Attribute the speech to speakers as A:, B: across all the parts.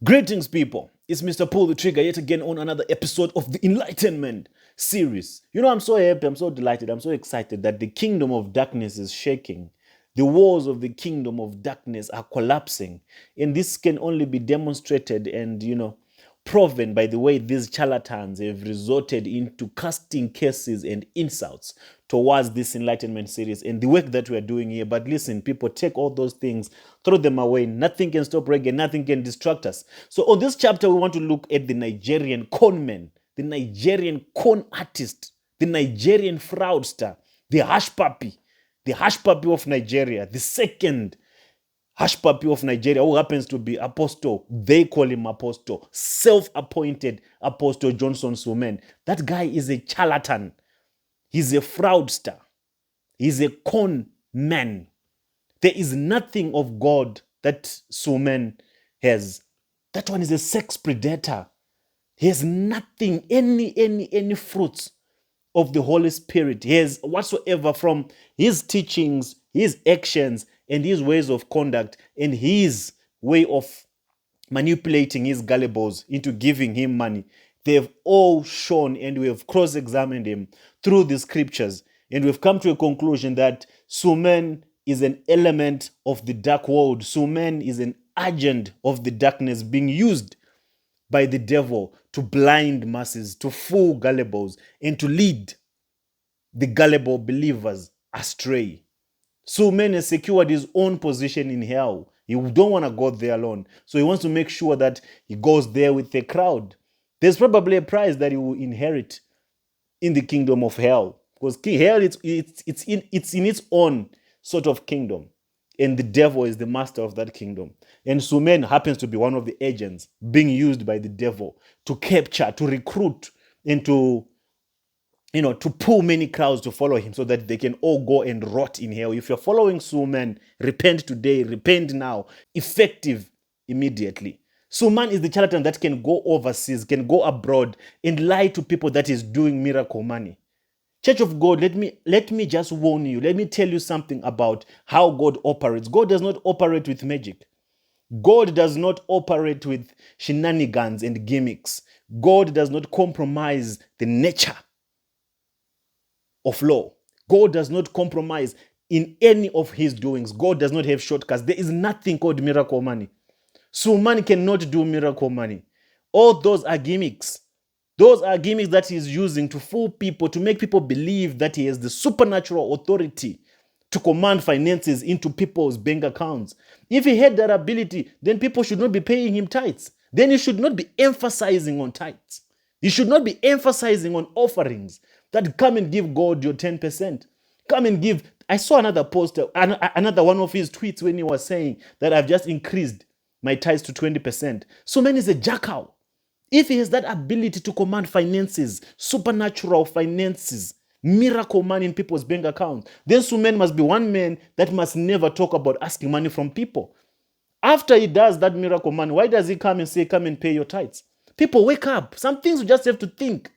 A: Greetings, people. It's Mr. Pull the Trigger yet again on another episode of the Enlightenment series. You know, I'm so happy, I'm so delighted, I'm so excited that the kingdom of darkness is shaking. The walls of the kingdom of darkness are collapsing. And this can only be demonstrated and, proven by the way these charlatans have resorted into casting curses and insults towards this enlightenment series and the work that we are doing here. But listen, people, take all those things, throw them away. Nothing can stop reggae, nothing can distract us. So on this chapter, we want to look at the Nigerian con man, the Nigerian con artist, the Nigerian fraudster, the hush puppy of Nigeria, the second hush puppy of Nigeria, who happens to be Apostle. They call him Apostle. Self-appointed Apostle Johnson Sumen. That guy is a charlatan. He's a fraudster. He's a con man. There is nothing of God that Sumen has. That one is a sex predator. He has nothing, any fruits of the Holy Spirit. He has whatsoever from his teachings, his actions, and his ways of conduct, and his way of manipulating his gullibles into giving him money. They've all shown, and we have cross-examined him through the scriptures, and we've come to a conclusion that Sumen is an element of the dark world. Sumen is an agent of the darkness being used by the devil to blind masses, to fool gullibles, and to lead the gullible believers astray. Sumen has secured his own position in hell. He don't want to go there alone. So he wants to make sure that he goes there with a crowd. There's probably a prize that he will inherit in the kingdom of hell. Because hell, it's in its own sort of kingdom. And the devil is the master of that kingdom. And Sumen happens to be one of the agents being used by the devil to capture, to recruit, and to pull many crowds to follow him so that they can all go and rot in hell. If you're following Suman, repent today, repent now, effective immediately. Suman is the charlatan that can go overseas, can go abroad and lie to people that is doing miracle money. Church of God, let me just warn you. Let me tell you something about how God operates. God does not operate with magic. God does not operate with shenanigans and gimmicks. God does not compromise the nature of law. God does not compromise in any of his doings. God does not have shortcuts. There is nothing called miracle money. Suman cannot do miracle money. All those are gimmicks. Those are gimmicks that he is using to fool people, to make people believe that he has the supernatural authority to command finances into people's bank accounts. If he had that ability, then people should not be paying him tithes. Then he should not be emphasizing on tithes. He should not be emphasizing on offerings. That come and give God your 10%. Come and give. I saw another post, another one of his tweets when he was saying that I've just increased my tithes to 20%. Sumen is a jackal. If he has that ability to command finances, supernatural finances, miracle money in people's bank accounts, then Sumen must be one man that must never talk about asking money from people. After he does that miracle money, why does he come and say, come and pay your tithes? People, wake up. Some things you just have to think.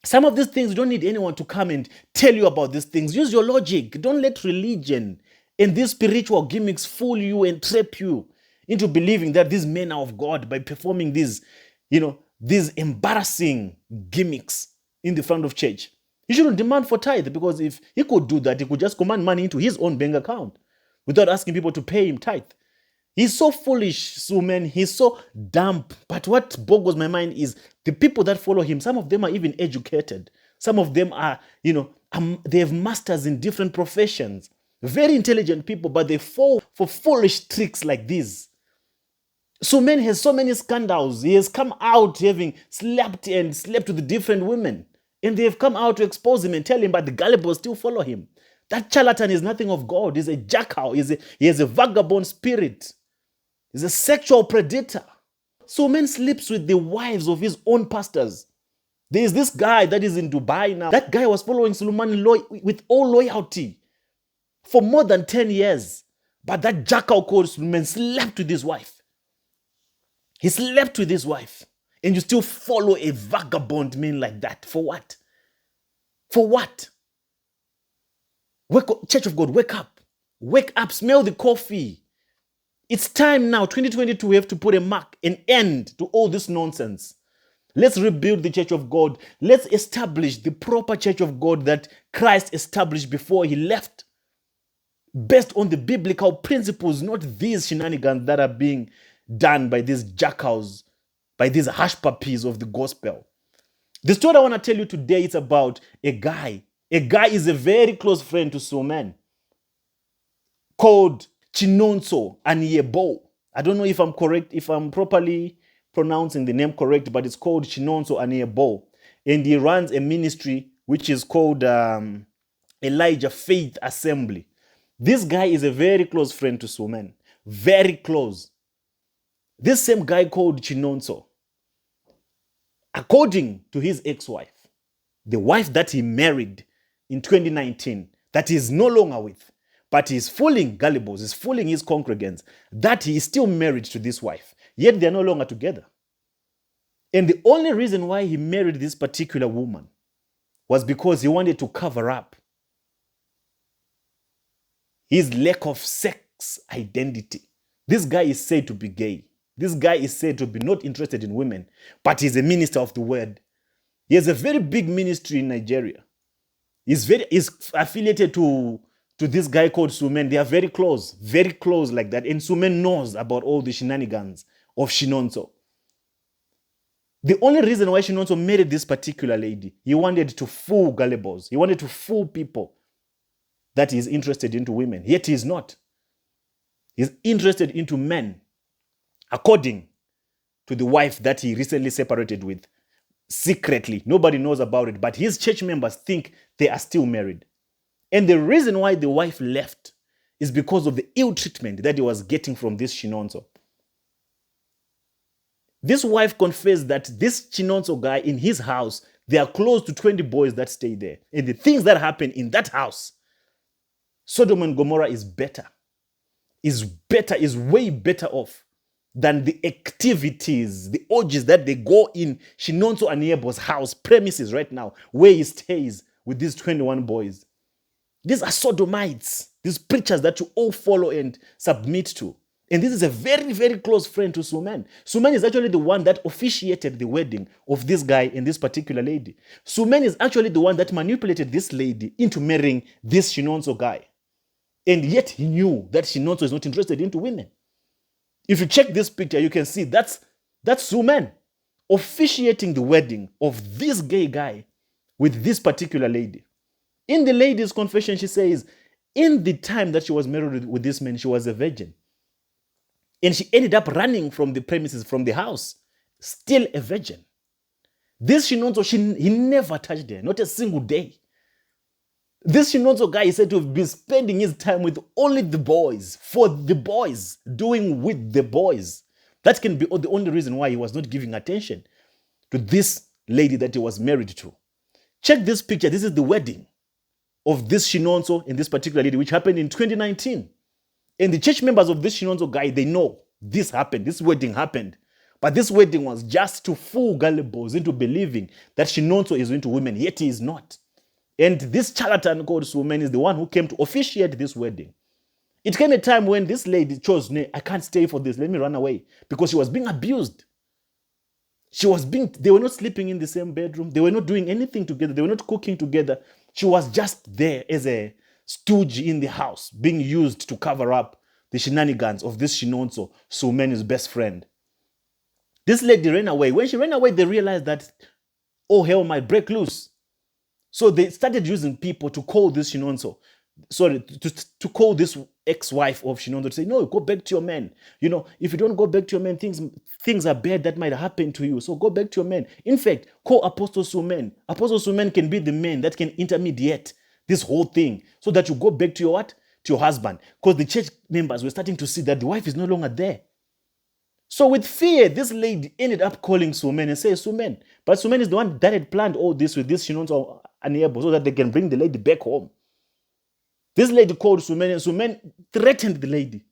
A: Some of these things, you don't need anyone to come and tell you about these things. Use your logic. Don't let religion and these spiritual gimmicks fool you and trap you into believing that these men are of God by performing these embarrassing gimmicks in the front of church. He shouldn't demand for tithe, because if he could do that, he could just command money into his own bank account without asking people to pay him tithe. He's so foolish, Sumen. He's so dumb. But what boggles my mind is the people that follow him. Some of them are even educated. Some of them are, they have masters in different professions. Very intelligent people, but they fall for foolish tricks like these. Sumen has so many scandals. He has come out having slept with different women. And they have come out to expose him and tell him, but the gullibles still follow him. That charlatan is nothing of God. He's a jackal. He has a vagabond spirit. He's a sexual predator. Sumen sleeps with the wives of his own pastors. There is this guy that is in Dubai now. That guy was following Suleiman with all loyalty for more than 10 years. But that jackal called Suleiman slept with his wife. He slept with his wife. And you still follow a vagabond man like that. For what? For what? Wake up, Church of God, wake up. Wake up, smell the coffee. It's time now, 2022, we have to put a mark, an end to all this nonsense. Let's rebuild the church of God. Let's establish the proper church of God that Christ established before he left, based on the biblical principles, not these shenanigans that are being done by these jackals, by these hush puppies of the gospel. The story I want to tell you today is about a guy. A guy is a very close friend to Suman called Chinonso Aniebo. I don't know if I'm correct, if I'm properly pronouncing the name correct, but it's called Chinonso Aniebo. And he runs a ministry which is called Elijah Faith Assembly. This guy is a very close friend to Suman. Very close. This same guy called Chinonso, according to his ex-wife, the wife that he married in 2019, that he is no longer with, but he's fooling gullibles, he's fooling his congregants, that he is still married to this wife, yet they're no longer together. And the only reason why he married this particular woman was because he wanted to cover up his lack of sex identity. This guy is said to be gay. This guy is said to be not interested in women, but he's a minister of the word. He has a very big ministry in Nigeria. He's affiliated to this guy called Sumen. They are very close like that. And Sumen knows about all the shenanigans of Shinonso. The only reason why Shinonso married this particular lady, he wanted to fool gullibles. He wanted to fool people that he's interested into women. Yet he's not. He's interested into men, according to the wife that he recently separated with, secretly. Nobody knows about it, but his church members think they are still married. And the reason why the wife left is because of the ill treatment that he was getting from this Chinonso. This wife confessed that this Chinonso guy in his house, there are close to 20 boys that stay there. And the things that happen in that house, Sodom and Gomorrah is better, is way better off than the activities, the orgies that they go in Shinonso Aniebo's house premises right now, where he stays with these 21 boys. These are sodomites, these preachers that you all follow and submit to. And this is a very, very close friend to Suman. Suman is actually the one that officiated the wedding of this guy and this particular lady. Suman is actually the one that manipulated this lady into marrying this Shinonso guy. And yet he knew that Shinonso is not interested into women. If you check this picture, you can see that's Suman officiating the wedding of this gay guy with this particular lady. In the lady's confession, she says, in the time that she was married with this man, she was a virgin. And she ended up running from the premises, from the house, still a virgin. This Shinonso, he never touched her, not a single day. This Shinonso guy is said to have been spending his time with only the boys, for the boys, doing with the boys. That can be the only reason why he was not giving attention to this lady that he was married to. Check this picture. This is the wedding of this Shinonso and this particular lady, which happened in 2019. And the church members of this Shinonso guy, they know this happened, this wedding happened. But this wedding was just to fool gullibles into believing that Shinonso is into women, yet he is not. And this charlatan called Suman is the one who came to officiate this wedding. It came a time when this lady chose, "No, I can't stay for this, let me run away," because she was being abused. They were not sleeping in the same bedroom. They were not doing anything together. They were not cooking together. She was just there as a stooge in the house, being used to cover up the shenanigans of this Shinonso, Suman's best friend. This lady ran away. When she ran away, they realized that, oh, hell might break loose. So they started using people to call this Shinonso, to call this ex-wife of Shinonso to say, no, go back to your man. You know, if you don't go back to your man, things are bad that might happen to you. So go back to your man. In fact, call Apostle Suman. Apostle Suman can be the man that can intermediate this whole thing so that you go back to your what? To your husband. Because the church members were starting to see that the wife is no longer there. So with fear, this lady ended up calling Suman and says, Suman. But Suman is the one that had planned all this with this Shinonso Aniebo so that they can bring the lady back home. This lady called Suman, and Suman threatened the lady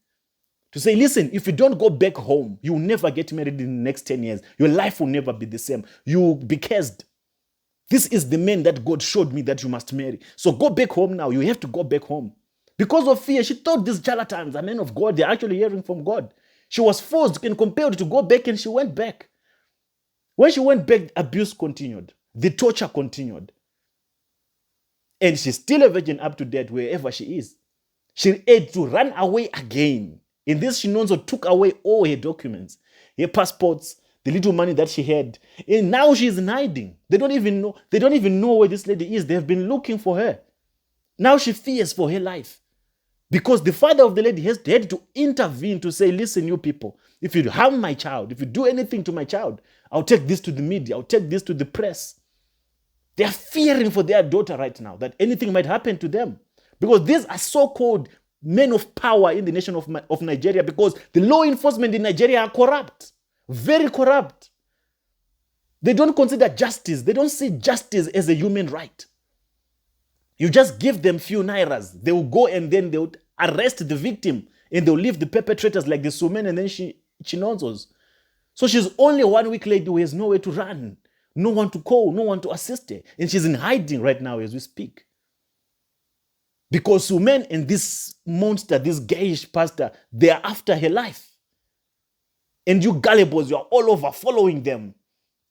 A: to say, listen, if you don't go back home, you will never get married in the next 10 years. Your life will never be the same. You will be cursed. This is the man that God showed me that you must marry. So go back home now. You have to go back home. Because of fear, she thought these charlatans are men of God. They're actually hearing from God. She was forced and compelled to go back, and she went back. When she went back, abuse continued. The torture continued. And she's still a virgin up to date wherever she is. She had to run away again. In this, she also took away all her documents, her passports, the little money that she had. And now she's in hiding. They don't even know. They don't even know where this lady is. They've been looking for her. Now she fears for her life. Because the father of the lady had to intervene to say, listen, you people, if you harm my child, if you do anything to my child, I'll take this to the media, I'll take this to the press. They are fearing for their daughter right now, that anything might happen to them. Because these are so-called men of power in the nation of Nigeria, because the law enforcement in Nigeria are corrupt, very corrupt. They don't consider justice. They don't see justice as a human right. You just give them few nairas. They will go and then they will arrest the victim and they'll leave the perpetrators like the Sumen and then Chinonzos. So she's only 1 week lady who has nowhere to run, no one to call, no one to assist her. And she's in hiding right now as we speak. Because Sumen and this monster, this gayish pastor, they are after her life. And you gullibles, you are all over following them,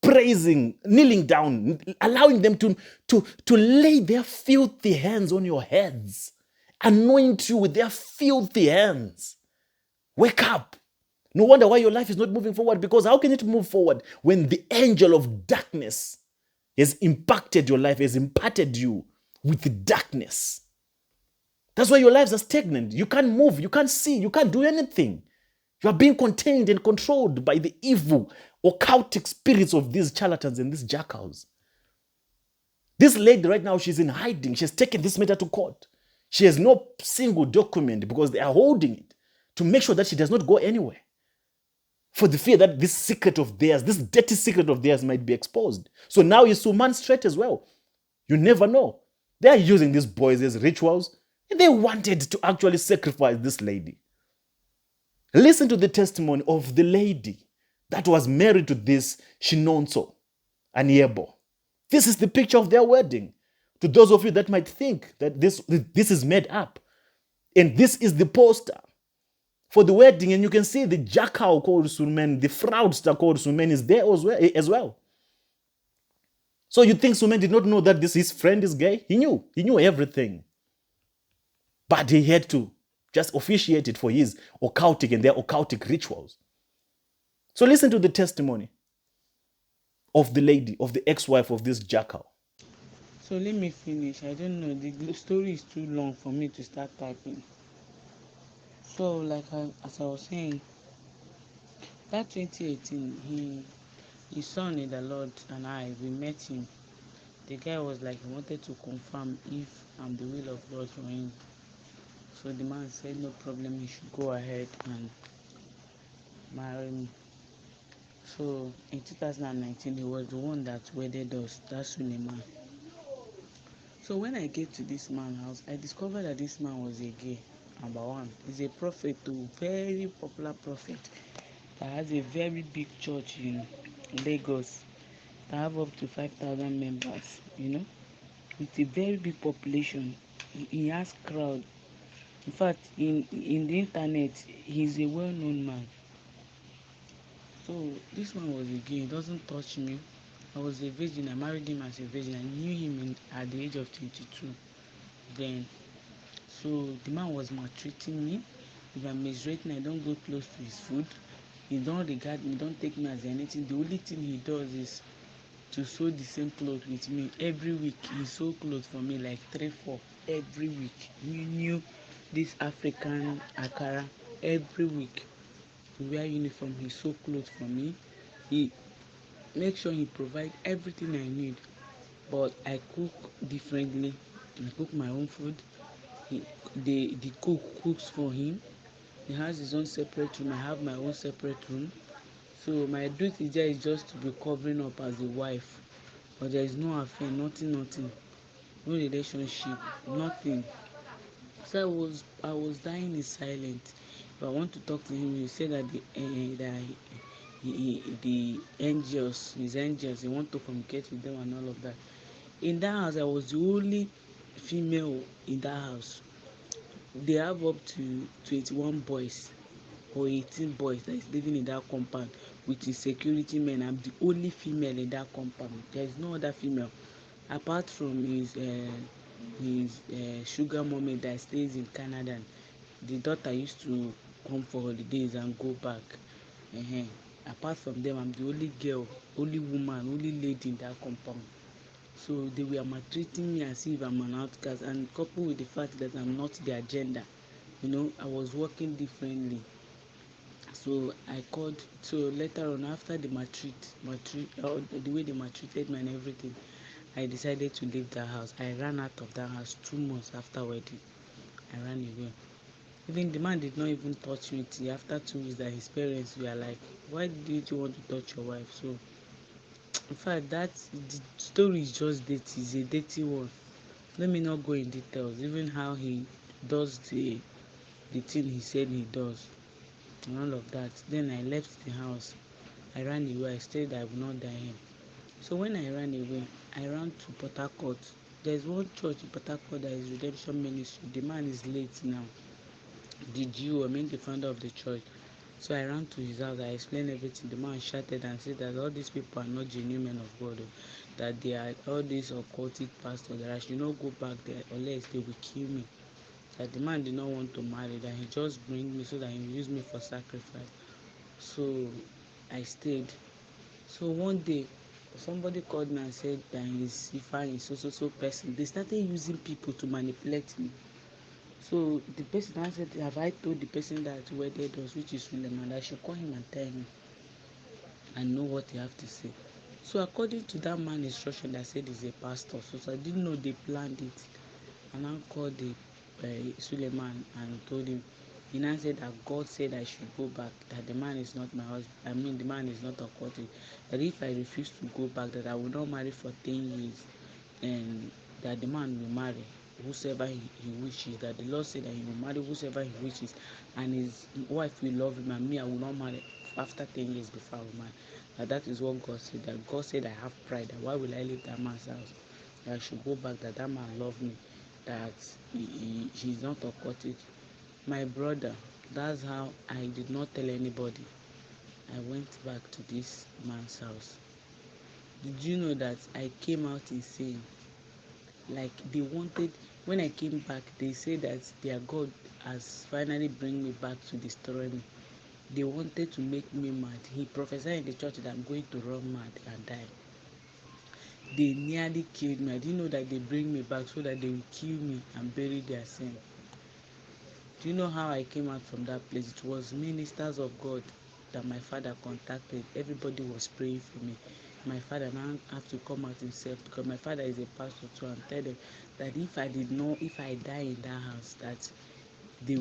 A: praising, kneeling down, allowing them to lay their filthy hands on your heads, anoint you with their filthy hands. Wake up. No wonder why your life is not moving forward, because how can it move forward when the angel of darkness has impacted your life, has imparted you with darkness? That's why your lives are stagnant. You can't move, you can't see, you can't do anything. You are being contained and controlled by the evil, occultic spirits of these charlatans and these jackals. This lady right now, she's in hiding. She's taken this matter to court. She has no single document because they are holding it to make sure that she does not go anywhere, for the fear that this secret of theirs, this dirty secret of theirs might be exposed. So now is Suman straight as well. You never know. They are using these boys as rituals, and they wanted to actually sacrifice this lady. Listen to the testimony of the lady that was married to this Shinonso Aniebo. This is the picture of their wedding. To those of you that might think that this is made up. And this is the poster for the wedding. And you can see the jackal called Sumen, the fraudster called Sumen is there as well. So you think Sumen did not know that his friend is gay? He knew. He knew everything. But he had to just officiate it for his occultic and their occultic rituals. So listen to the testimony of the lady, of the ex-wife of this jackal.
B: So let me finish. I don't know. The story is too long for me to start typing. So as I was saying, that 2018, his son in the Lord and we met him. The guy was like, he wanted to confirm if I'm the will of God for him. So the man said, no problem, he should go ahead and marry me. So in 2019, he was the one that wedded us. That's Suleiman. So when I get to this man's house, I discovered that this man was a gay. Number one, he's a prophet, a very popular prophet that has a very big church in Lagos that have up to 5,000 members, with a very big population. He has crowd. In fact, in the internet, he's a well-known man. So this one was a gay. He doesn't touch me. I was a virgin. I married him as a virgin. I knew him at the age of 22. Then, so the man was maltreating me. If I'm menstruating, I don't go close to his food. He don't regard me, don't take me as anything. The only thing he does is to sew the same clothes with me. Every week, he sew clothes for me, like 3-4 every week. New this African Akara every week. To wear uniform, he sew clothes for me. He make sure he provide everything I need. But I cook differently. I cook my own food. The cook cooks for him. He has his own separate room. I have my own separate room. So my duty there is just to be covering up as a wife. But there is no affair, nothing, no relationship, nothing. So I was dying in silence. If I want to talk to him, he said that the angels, his angels, he want to communicate with them and all of that. In that house, I was the only female in that house. They have up to 21 boys or 18 boys that is living in that compound with his security men. I'm the only female in that compound. There is no other female apart from his sugar mommy that stays in Canada. The daughter used to come for holidays and go back. uh Apart from them, I'm the only girl, only woman, only lady in that compound. So they were maltreating me as if I'm an outcast, and coupled with the fact that I'm not their gender, I was working differently. So I called. So later on, after the the way they maltreated me and everything, I decided to leave that house. I ran out of that house 2 months after wedding. I ran away. Even the man did not even touch me till after 2 weeks, that his parents were like, "Why did you want to touch your wife?" So in fact, the story is just dirty. It's a dirty one. Let me not go in details. Even how he does the thing he said he does and all of that. Then I left the house. I ran away. I said I would not die here. So when I ran away, I ran to Port Harcourt. There's one church in Port Harcourt that is Redemption Ministry. The man is late now. The Jew, the founder of the church. So I ran to his house. I explained everything. The man shouted and said that all these people are not genuine men of God. That they are all these occultic pastors. That I should not go back there unless they will kill me. That the man did not want to marry. That he just bring me so that he will use me for sacrifice. So I stayed. So one day, somebody called me and said that he's Ifa is so person. They started using people to manipulate me. So the person answered, have I told the person that wedded us, which is Suleiman, I should call him and tell him and know what he have to say. So according to that man's instruction that said he's a pastor, so I didn't know they planned it. And I called the Suleiman and told him. He now said that God said I should go back, that the man is not my husband. The man is not occultic. That if I refuse to go back, that I will not marry for 10 years, and that the man will marry whosoever he wishes. That the Lord said that he will marry whosoever he wishes, and his wife will love him, and me, I will not marry after 10 years before I will marry. That is what God said. That God said I have pride. That why will I leave that man's house? That I should go back. That man love me. That he's not occultic. My brother, that's how I did not tell anybody. I went back to this man's house. Did you know that I came out insane? Like they wanted, when I came back, they said that their God has finally bring me back to destroy me. They wanted to make me mad. He prophesied in the church that I'm going to run mad and die. They nearly killed me. I didn't know that they bring me back so that they will kill me and bury their sin. Do you know how I came out from that place? It was ministers of God that my father contacted. Everybody was praying for me. My father now have to come out himself, because my father is a pastor too, and tell them that if I die in that house, that they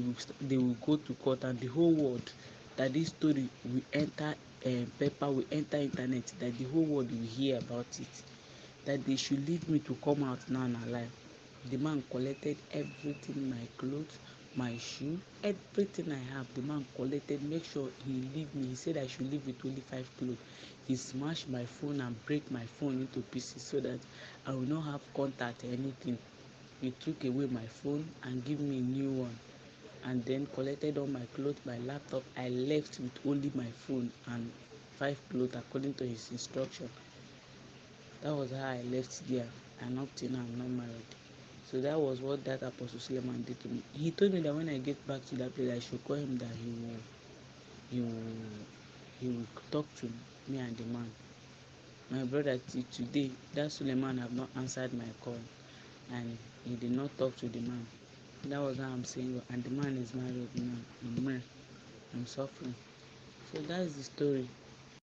B: will go to court, and the whole world, that this story will enter paper, will enter internet, that the whole world will hear about it, that they should leave me to come out now and alive. The man collected everything, my clothes, my shoe, everything I have. The man collected, make sure he leave me. He said I should leave with only 5 clothes. He smashed my phone and break my phone into pieces so that I will not have contact or anything. He took away my phone and give me a new one, and then collected all my clothes, my laptop. I left with only my phone and 5 clothes according to his instruction. That was how I left there, and up till now I'm not married. So that was what that Apostle Suleiman did to me. He told me that when I get back to that place, I should call him, that he will he will talk to me and the man. My brother, till today, that Suleiman have not answered my call, and he did not talk to the man. That was how I'm saying, and the man is married now. I'm suffering. So that's the story.